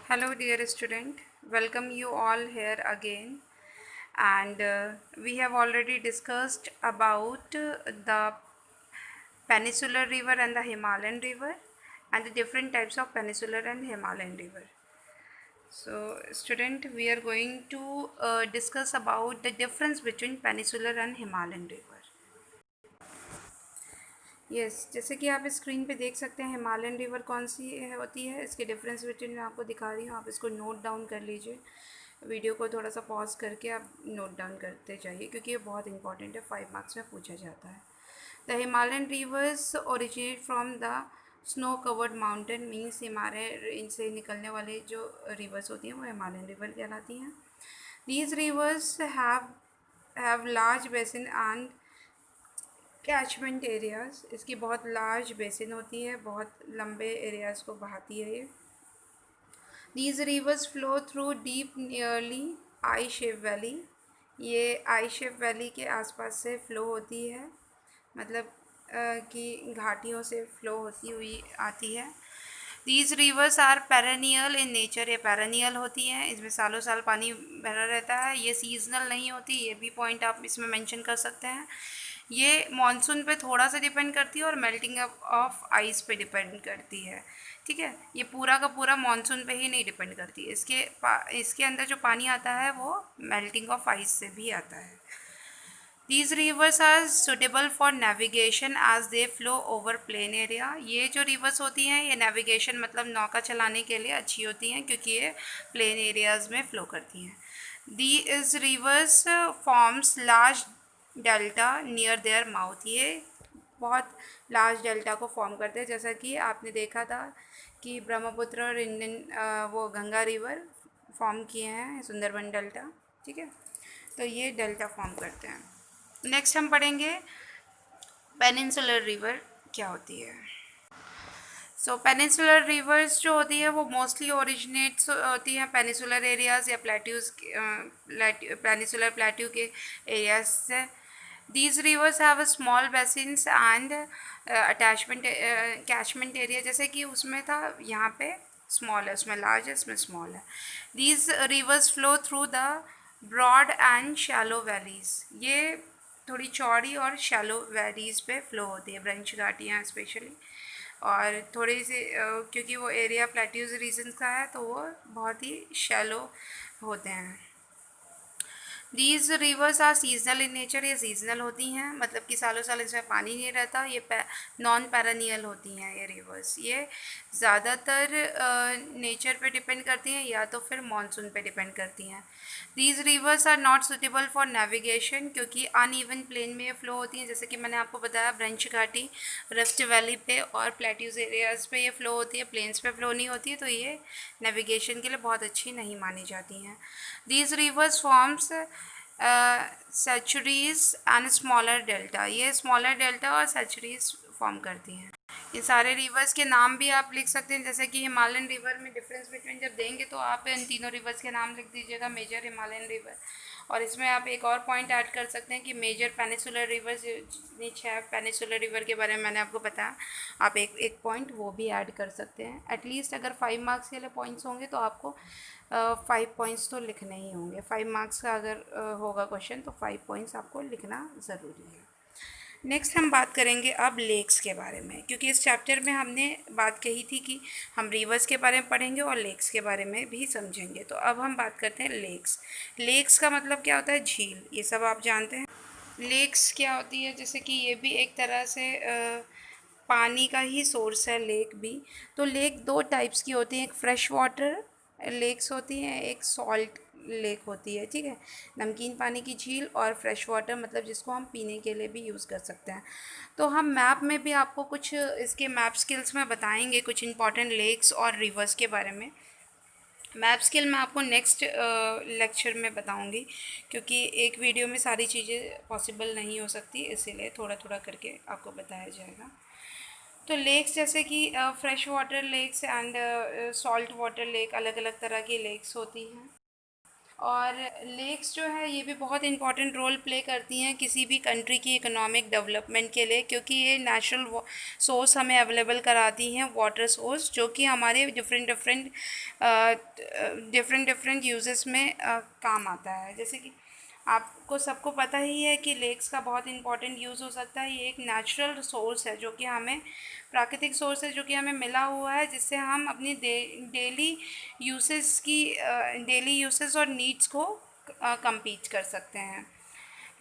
Hello, dear student. Welcome you all here again. And we have already discussed about the Peninsular River and the Himalayan River and the different types of Peninsular and Himalayan River. So, student, we are going to discuss about the difference between Peninsular and Himalayan River. जैसे कि आप screen पे देख सकते हैं Himalayan river कौन सी होती है, इसके डिफरेंस बिटवीन मैं आपको दिखा रही हूँ, आप इसको नोट डाउन कर लीजिए। वीडियो को थोड़ा सा पॉज करके आप नोट डाउन करते जाइए क्योंकि ये बहुत इंपॉर्टेंट है, 5 मार्क्स में पूछा जाता है। The Himalayan reverse originate from the snow covered mountain, means हमारे इनसे निकलने वाले जो रिवर्स होती हैं वो हिमालयन रिवर कहलाती हैं। These reverse have large basin and catchment areas, इसकी बहुत लार्ज बेसिन होती है, बहुत लंबे एरियाज़ को बहाती है ये। These rivers flow through deep nearly I shape valley, ये आई शेप वैली के आसपास से फ़्लो होती है, मतलब कि घाटियों से फ़्लो होती हुई आती है। These rivers are perennial in nature, ये पेरेनियल होती हैं, इसमें सालों साल पानी भरा रहता है। ये सीजनल नहीं होती, ये भी पॉइंट आप इसमें मेंशन कर सकते हैं। ये मानसून पे थोड़ा सा डिपेंड करती है और मेल्टिंग ऑफ आइस पे डिपेंड करती है। ठीक है, ये पूरा का पूरा मानसून पे ही नहीं डिपेंड करती, इसके अंदर जो पानी आता है वो मेल्टिंग ऑफ आइस से भी आता है। These rivers are suitable for navigation as they flow over plain area, ये जो रिवर्स होती हैं ये नेविगेशन मतलब नौका चलाने के लिए अच्छी होती हैं क्योंकि ये प्लेन एरियाज़ में फ़्लो करती हैं। These rivers forms large delta near their mouth, ये बहुत लार्ज डेल्टा को फॉर्म करते हैं, जैसा कि आपने देखा था कि ब्रह्मपुत्र और इंडियन वो गंगा रिवर फॉर्म किए हैं सुंदरबन डेल्टा। ठीक है, तो ये डेल्टा फॉर्म करते हैं। नेक्स्ट हम पढ़ेंगे पेनिनसुलर रिवर क्या होती है। सो पेनिनसुलर रिवर्स जो होती है वो मोस्टली ओरिजिनेट्स होती हैं पेनिनसुलर एरियाज़ या प्लेट्यूज़, पेनिनसुलर प्लेट्यू के एरियाज से। These rivers have a small basins and attachment catchment area, जैसे कि उसमें था यहाँ पे स्मॉल है, उसमें लार्ज है, इसमें स्मॉल है। These rivers flow through the broad and shallow valleys, ये थोड़ी चौड़ी और शैलो वैलीज़ पे फ्लो होती है, ब्रंच घाटियाँ स्पेशली, और थोड़ी सी क्योंकि वो एरिया प्लेट्यूज रीजन का है तो वो बहुत ही शैलो होते हैं। These rivers are seasonal in nature, ये सीजनल होती हैं, मतलब कि सालों साल इसमें पानी नहीं रहता, ये नॉन पैरानियल होती हैं ये रिवर्स। ये ज़्यादातर नेचर पे डिपेंड करती हैं या तो फिर मानसून पे डिपेंड करती हैं। These rivers are not suitable for navigation, क्योंकि अनइवन प्लेन में ये फ्लो होती हैं, जैसे कि मैंने आपको बताया ब्रंच घाटी, रिफ्ट वैली पे और प्लेट्यूज एरियाज़ पे ये फ्लो होती है, प्लेन्स पे फ्लो नहीं होती है, तो ये नेविगेशन के लिए बहुत अच्छी नहीं मानी जाती हैं। These rivers form estuaries and smaller delta, ये स्मॉलर डेल्टा और सेचुरीज फॉर्म करती हैं। ये सारे रिवर्स के नाम भी आप लिख सकते हैं, जैसे कि हिमालयन रिवर में डिफरेंस बिटवीन जब देंगे तो आप इन तीनों रिवर्स के नाम लिख दीजिएगा, मेजर हिमालयन रिवर। और इसमें आप एक और पॉइंट ऐड कर सकते हैं कि मेजर पेनिसुलर रिवर्स, जितनी 6 पेनिसुलर रिवर के बारे में मैंने आपको बताया, आप एक एक पॉइंट वो भी ऐड कर सकते हैं। एटलीस्ट अगर 5 मार्क्स के लिए पॉइंट्स होंगे तो आपको 5 पॉइंट्स तो लिखने ही होंगे। 5 मार्क्स का अगर होगा क्वेश्चन तो 5 पॉइंट्स आपको लिखना ज़रूरी है। नेक्स्ट हम बात करेंगे अब लेक्स के बारे में, क्योंकि इस चैप्टर में हमने बात कही थी कि हम रिवर्स के बारे में पढ़ेंगे और लेक्स के बारे में भी समझेंगे। तो अब हम बात करते हैं लेक्स। लेक्स का मतलब क्या होता है? झील, ये सब आप जानते हैं। लेक्स क्या होती है? जैसे कि ये भी एक तरह से पानी का ही सोर्स है लेक भी। तो लेक दो टाइप्स की होती हैं, एक फ्रेश वाटर लेक्स होती हैं, एक सॉल्ट लेक होती है। ठीक है, नमकीन पानी की झील और फ्रेश वाटर मतलब जिसको हम पीने के लिए भी यूज़ कर सकते हैं। तो हम मैप में भी आपको कुछ इसके मैप स्किल्स में बताएंगे, कुछ इंपॉर्टेंट लेक्स और रिवर्स के बारे में। मैप स्किल मैं आपको नेक्स्ट लेक्चर में बताऊंगी, क्योंकि एक वीडियो में सारी चीज़ें पॉसिबल नहीं हो सकती, इसीलिए थोड़ा थोड़ा करके आपको बताया जाएगा। तो लेक्स जैसे कि fresh water lakes and salt water lake, अलग अलग तरह की लेक्स होती हैं। और लेक्स जो है ये भी बहुत इंपॉर्टेंट रोल प्ले करती हैं किसी भी कंट्री की इकोनॉमिक डेवलपमेंट के लिए, क्योंकि ये नेचुरल सोर्स हमें अवेलेबल कराती हैं, वाटर सोर्स, जो कि हमारे डिफरेंट डिफरेंट यूजेस में काम आता है। जैसे कि आपको सबको पता ही है कि लेक्स का बहुत इंपॉर्टेंट यूज़ हो सकता है। ये एक नेचुरल सोर्स है जो कि हमें प्राकृतिक सोर्स है जो कि हमें मिला हुआ है, जिससे हम अपनी डेली यूसेस और नीड्स को compete कर सकते हैं।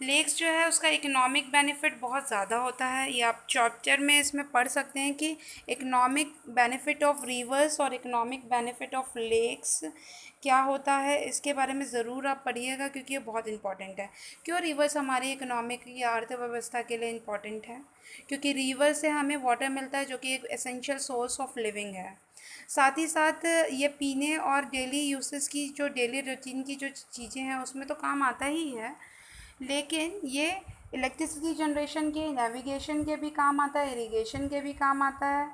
लेक्स जो है उसका इकोनॉमिक बेनिफिट बहुत ज़्यादा होता है। ये आप चैप्टर में इसमें पढ़ सकते हैं कि इकोनॉमिक बेनिफिट ऑफ रिवर्स और इकोनॉमिक बेनिफिट ऑफ लेक्स क्या होता है, इसके बारे में ज़रूर आप पढ़िएगा, क्योंकि ये बहुत इंपॉर्टेंट है। क्यों रिवर्स हमारी इकोनॉमिक या अर्थव्यवस्था के लिए इम्पॉर्टेंट है? क्योंकि रिवर से हमें वाटर मिलता है जो कि एक एसेंशियल सोर्स ऑफ लिविंग है। साथ ही साथ ये पीने और डेली यूसेस की जो डेली रूटीन की जो चीज़ें हैं उसमें तो काम आता ही है, लेकिन ये इलेक्ट्रिसिटी जनरेशन के, नेविगेशन के भी काम आता है, इरिगेशन के भी काम आता है।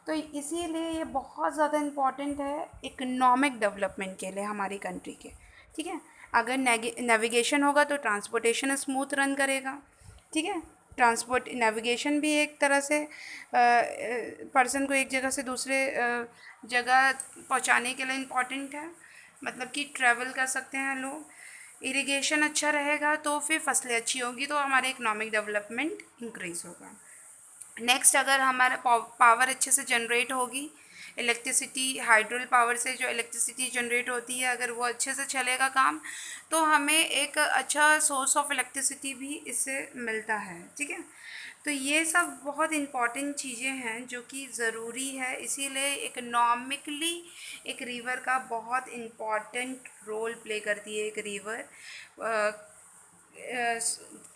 तो इसीलिए ये बहुत ज़्यादा इम्पॉर्टेंट है इकोनॉमिक डेवलपमेंट के लिए हमारी कंट्री के। ठीक है, अगर नेविगेशन होगा तो ट्रांसपोर्टेशन स्मूथ रन करेगा। ठीक है, ट्रांसपोर्ट नेविगेशन भी एक तरह से पर्सन को एक जगह से दूसरे जगह पहुंचाने के लिए इम्पॉर्टेंट है, मतलब कि ट्रैवल कर सकते हैं लोग। इरिगेशन अच्छा रहेगा तो फिर फसलें अच्छी होंगी तो हमारे इकोनॉमिक डेवलपमेंट इंक्रीज़ होगा। नेक्स्ट, अगर हमारा पावर अच्छे से जनरेट होगी, इलेक्ट्रिसिटी हाइड्रोल पावर से जो इलेक्ट्रिसिटी जनरेट होती है, अगर वो अच्छे से चलेगा काम, तो हमें एक अच्छा सोर्स ऑफ इलेक्ट्रिसिटी भी इससे मिलता है। ठीक है, तो ये सब बहुत इम्पॉर्टेंट चीज़ें हैं जो कि ज़रूरी है। इसीलिए इकोनॉमिकली एक रिवर का बहुत इम्पॉर्टेंट रोल प्ले करती है। एक रिवर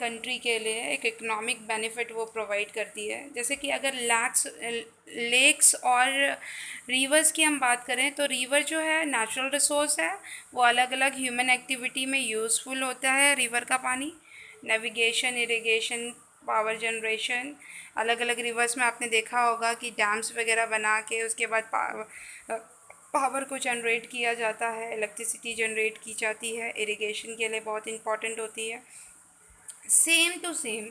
कंट्री के लिए एक इकोनॉमिक बेनिफिट वो प्रोवाइड करती है। जैसे कि अगर लेक्स और रिवर्स की हम बात करें तो रिवर जो है नेचुरल रिसोर्स है, वो अलग अलग ह्यूमन एक्टिविटी में यूज़फुल होता है। रिवर का पानी नेविगेशन, इरिगेशन, पावर जनरेशन, अलग अलग रिवर्स में आपने देखा होगा कि डैम्स वगैरह बना के उसके बाद पावर को जनरेट किया जाता है, इलेक्ट्रिसिटी जनरेट की जाती है, इरिगेशन के लिए बहुत इंपॉर्टेंट होती है। सेम टू सेम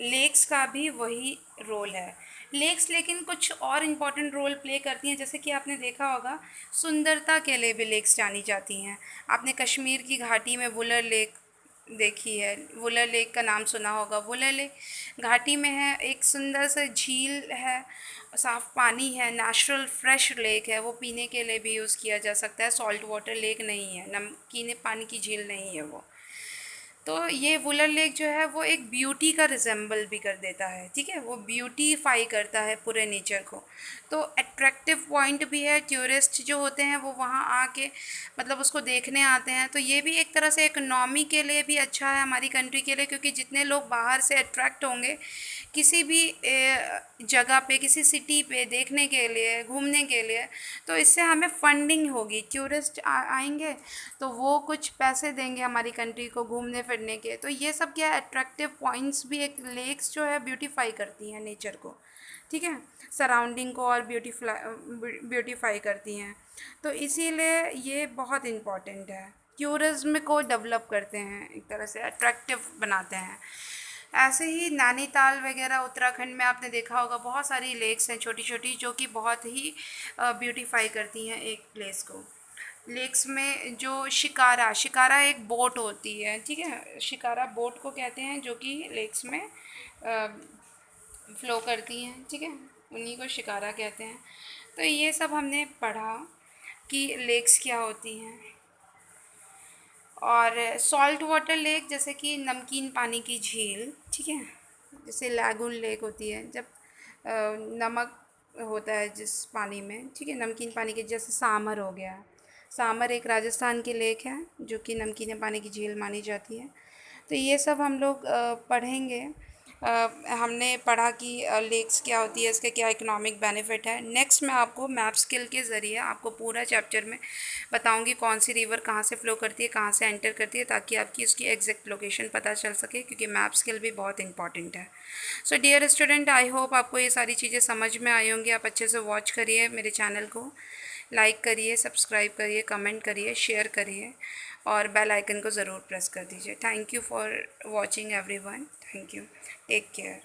लेक्स का भी वही रोल है। लेक्स लेकिन कुछ और इम्पॉर्टेंट रोल प्ले करती हैं, जैसे कि आपने देखा होगा सुंदरता के लिए भी लेक्स जानी जाती हैं। आपने कश्मीर की घाटी में वुलर लेक देखी है, वुलर लेक का नाम सुना होगा। वुलर लेक घाटी में है, एक सुंदर सा झील है, साफ़ पानी है, नेचुरल फ्रेश लेक है, वो पीने के लिए भी यूज़ किया जा सकता है। सॉल्ट वाटर लेक नहीं है, नमकीन पानी की झील नहीं है वो। तो ये वुलर लेक जो है वो एक ब्यूटी का रिजेंबल भी कर देता है। ठीक है, वो ब्यूटीफाई करता है पूरे नेचर को, तो अट्रैक्टिव पॉइंट भी है। टूरिस्ट जो होते हैं वो वहाँ आके मतलब उसको देखने आते हैं, तो ये भी एक तरह से इकनॉमी के लिए भी अच्छा है हमारी कंट्री के लिए, क्योंकि जितने लोग बाहर से अट्रैक्ट होंगे किसी भी जगह पे, किसी सिटी पे देखने के लिए, घूमने के लिए, तो इससे हमें फंडिंग होगी। टूरिस्ट आएंगे तो वो कुछ पैसे देंगे हमारी कंट्री को घूमने फिरने के। तो ये सब क्या अट्रैक्टिव पॉइंट्स भी एक लेक्स जो है ब्यूटीफाई करती हैं नेचर को। ठीक है, सराउंडिंग को और ब्यूटीफाई करती हैं। तो इसीलिए ये बहुत इम्पॉर्टेंट है, टूरिज़्म को डेवलप करते हैं, एक तरह से अट्रैक्टिव बनाते हैं। ऐसे ही नैनीताल वगैरह उत्तराखंड में आपने देखा होगा बहुत सारी लेक्स हैं छोटी छोटी, जो कि बहुत ही ब्यूटीफाई करती हैं एक प्लेस को। लेक्स में जो शिकारा शिकारा एक बोट होती है। ठीक है, शिकारा बोट को कहते हैं, जो कि लेक्स में फ़्लो करती हैं। ठीक है, उन्हीं को शिकारा कहते हैं। तो ये सब हमने पढ़ा कि लेक्स क्या होती हैं। और सॉल्ट वाटर लेक जैसे कि नमकीन पानी की झील। ठीक है, जैसे लैगून लेक होती है, जब नमक होता है जिस पानी में। ठीक है, नमकीन पानी के, जैसे सामर हो गया। सामर एक राजस्थान की लेक है जो कि नमकीन पानी की झील मानी जाती है। तो ये सब हम लोग पढ़ेंगे। हमने पढ़ा कि लेक्स क्या होती है, इसके क्या इकोनॉमिक बेनिफिट है। नेक्स्ट मैं आपको मैप स्किल के ज़रिए आपको पूरा चैप्टर में बताऊंगी कौन सी रिवर कहाँ से फ़्लो करती है, कहाँ से एंटर करती है, ताकि आपकी उसकी एग्जैक्ट लोकेशन पता चल सके, क्योंकि मैप स्किल भी बहुत इंपॉर्टेंट है। So dear student, I hope आपको ये सारी चीज़ें समझ में आई होंगी। आप अच्छे से वॉच करिए मेरे चैनल को, लाइक करिए, सब्सक्राइब करिए, कमेंट करिए, शेयर करिए और बेल आइकन को ज़रूर प्रेस कर दीजिए। Thank you for watching everyone. Thank you. Take care.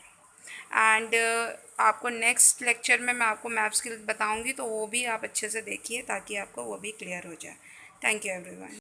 And आपको नेक्स्ट लेक्चर में मैं आपको मैप स्किल बताऊंगी, तो वो भी आप अच्छे से देखिए ताकि आपको वो भी क्लियर हो जाए। Thank you everyone.